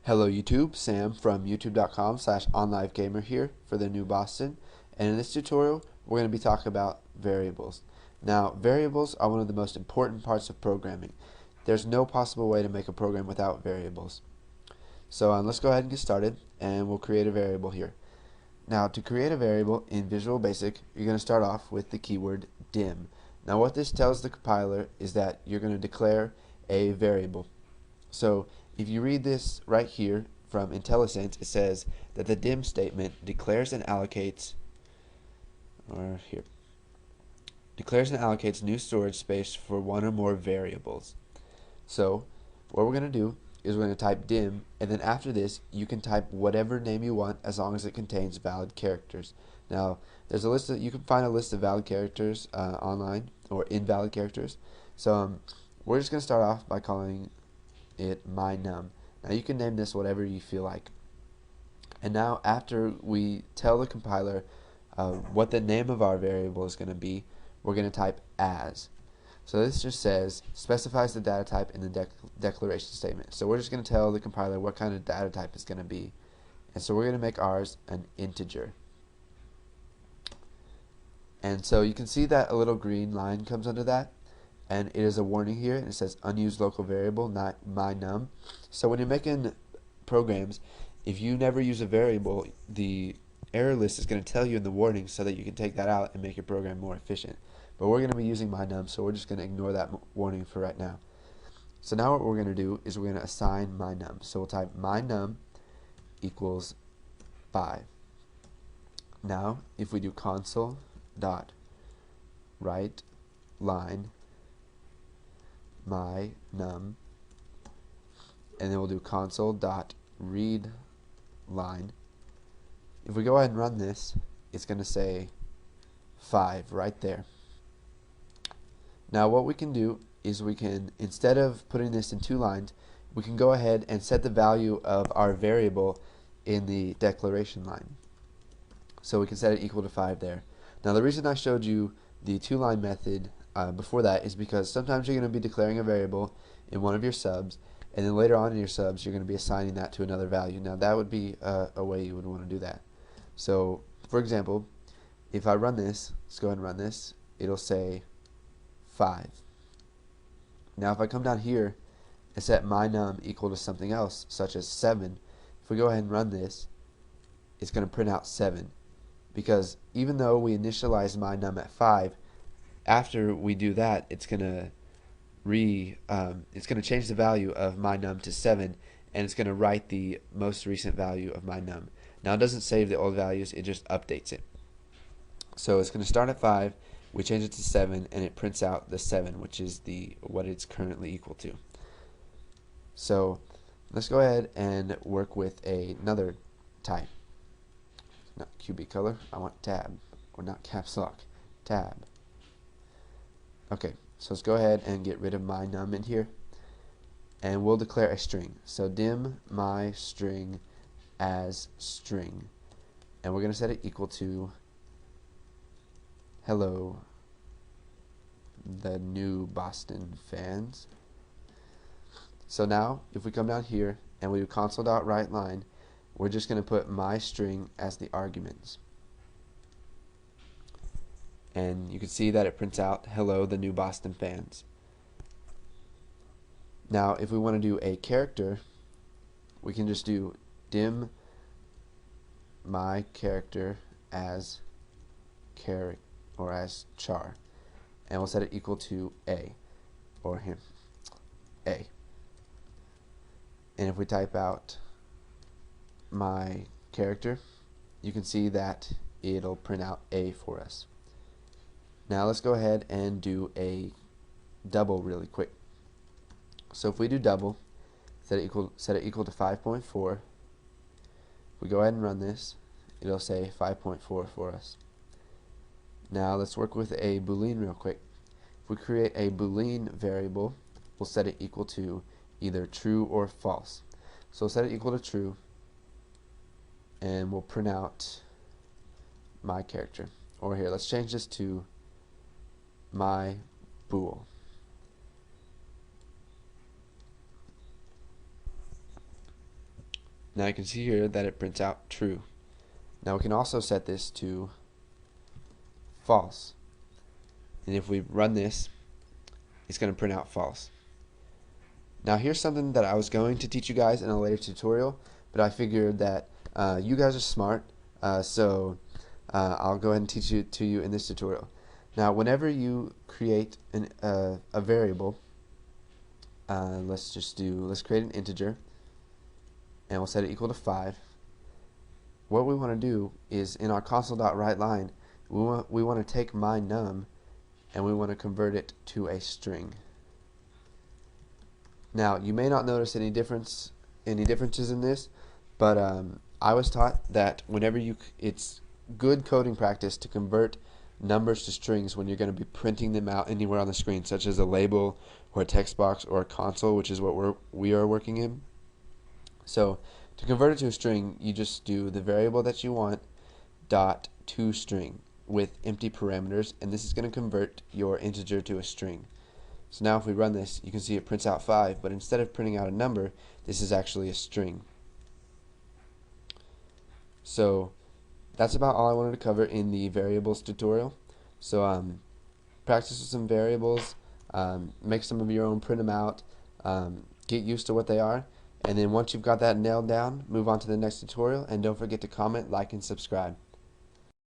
Hello YouTube, Sam from youtube.com/onlivegamer here for the new Boston, and in this tutorial we're going to be talking about variables. Now, variables are one of the most important parts of programming. There's no possible way to make a program without variables. So let's go ahead and get started, and we'll create a variable here. Now, to create a variable in Visual Basic, you're going to start off with the keyword dim. Now, what this tells the compiler is that you're going to declare a variable. So if you read this right here from IntelliSense, it says that the dim statement declares and allocates, new storage space for one or more variables. So what we're going to do is we're going to type dim, and then after this you can type whatever name you want as long as it contains valid characters. Now there's a list you can find a list of valid characters online, or invalid characters. So we're just going to start off by calling it mynum. Now you can name this whatever you feel like. And now after we tell the compiler what the name of our variable is going to be, we're going to type as. So this just specifies the data type in the declaration statement. So we're just going to tell the compiler what kind of data type it's going to be. And so we're going to make ours an integer. And so you can see that a little green line comes under that, and it is a warning here, and it says unused local variable, not mynum. So when you're making programs, if you never use a variable, the error list is going to tell you in the warning so that you can take that out and make your program more efficient. But we're going to be using mynum, so we're just going to ignore that warning for right now. So now what we're going to do is we're going to assign mynum. So we'll type mynum equals 5. Now if we do console dot write line mynum, and then we'll do console dot read line. If we go ahead and run this, it's going to say 5 right there. Now what we can do is we can, instead of putting this in 2 lines, we can go ahead and set the value of our variable in the declaration line. So we can set it equal to 5 there. Now the reason I showed you the 2-line method before that is because sometimes you're going to be declaring a variable in one of your subs, and then later on in your subs you're going to be assigning that to another value. Now that would be a way you would want to do that. So for example, if I run this, let's go ahead and run this, it'll say 5. Now if I come down here and set mynum equal to something else, such as 7, if we go ahead and run this, it's going to print out 7, because even though we initialize mynum at 5, after we do that, it's going to change the value of mynum to 7, and it's going to write the most recent value of mynum. Now it doesn't save the old values, it just updates it. So it's going to start at 5, we change it to 7, and it prints out the 7, which is what it's currently equal to. So let's go ahead and work with another type. Not QB color, I want tab, or not caps lock, tab. Okay, so let's go ahead and get rid of mynum in here, and we'll declare a string. So dim my string as string, and we're going to set it equal to hello the new Boston fans. So now if we come down here and we do console.write line, we're just going to put my string as the arguments, and you can see that it prints out hello the new Boston fans. Now if we want to do a character, we can just do dim my character as char, and we'll set it equal to a, or him, a. And if we type out my character, you can see that it'll print out a for us. Now let's go ahead and do a double really quick. So if we do double, set it equal to 5.4. If we go ahead and run this, it'll say 5.4 for us. Now let's work with a boolean real quick. If we create a boolean variable, we'll set it equal to either true or false. So we'll set it equal to true, and we'll print out my character. Or here, let's change this to my bool. Now you can see here that it prints out true. Now we can also set this to false. And if we run this, it's going to print out false. Now here's something that I was going to teach you guys in a later tutorial, but I figured that you guys are smart, so I'll go ahead and teach it to you in this tutorial. Now whenever you create a variable, let's create an integer, and we'll set it equal to 5. What we want to do is in our console.writeLine, we want to take my num and we want to convert it to a string. Now you may not notice any differences in this, but I was taught that whenever it's good coding practice to convert numbers to strings when you're going to be printing them out anywhere on the screen, such as a label or a text box or a console, which is what we are working in. So to convert it to a string, you just do the variable that you want dot toString with empty parameters, and this is going to convert your integer to a string. So now if we run this, you can see it prints out 5, but instead of printing out a number, this is actually a string. So that's about all I wanted to cover in the variables tutorial. So practice with some variables, make some of your own, print them out, get used to what they are, and then once you've got that nailed down, move on to the next tutorial, and don't forget to comment, like, and subscribe.